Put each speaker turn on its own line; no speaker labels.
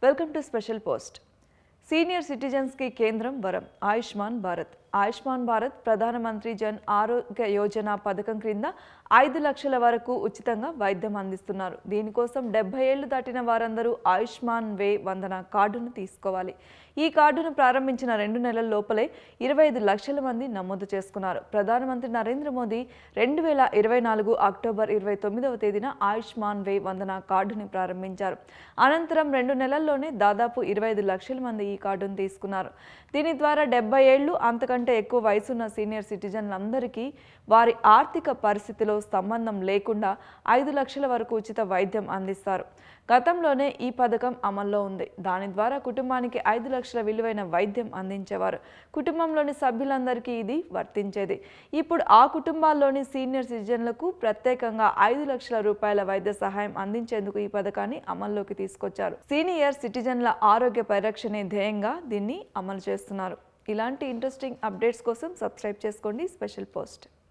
Welcome to special post. Senior citizens కి కేంద్రం వరం. ఆయుష్మాన్ భారత్ ప్రధానమంత్రి జన్ ఆరోగ్య యోజన పథకం క్రింద 5 లక్షల వరకు ఉచితంగా వైద్యం అందిస్తున్నారు. దీనికోసం 70 ఏళ్లు దాటిన వారందరూ ఆయుష్మాన్ వే వందన కార్డును తీసుకోవాలి. ఈ కార్డును ప్రారంభించిన 2 నెలల లోపలే 25 లక్షల మంది నమోదు చేసుకున్నారు. ప్రధానమంత్రి నరేంద్ర మోదీ 2024 అక్టోబర్ 29వ తేదీన ఆయుష్మాన్ వే వందన కార్డుని ప్రారంభించారు. అనంతరం 2 నెలల్లోనే దాదాపు 25 లక్షల మంది ఈ కార్డును తీసుకున్నారు. దీని ద్వారా 70 ఏళ్లు అంతకంటే ఎక్కువ వయసున్న సీనియర్ సిటిజన్లందరికీ వారి ఆర్థిక పరిస్థితిలో సంబంధం లేకుండా 5 లక్షల వరకు ఉచిత వైద్యం అందిస్తారు. గతంలోనే ఈ పథకం అమల్లో ఉంది. దాని ద్వారా కుటుంబానికి 5 లక్షల విలువైన వైద్యం అందించేవారు. కుటుంబంలోని సభ్యులందరికీ ఇది వర్తించేది. ఇప్పుడు ఆ కుటుంబాల్లోని సీనియర్ సిటిజన్లకు ప్రత్యేకంగా 5 లక్షల రూపాయల వైద్య సహాయం అందించేందుకు ఈ పథకాన్ని అమల్లోకి తీసుకొచ్చారు. సీనియర్ సిటిజన్ల ఆరోగ్య పరిరక్షణే ధ్యేయంగా దీన్ని అమలు చేస్తున్నారు. ఇలాంటి ఇంట్రెస్టింగ్ అప్డేట్స్ కోసం సబ్స్క్రైబ్ చేసుకోండి స్పెషల్ పోస్ట్.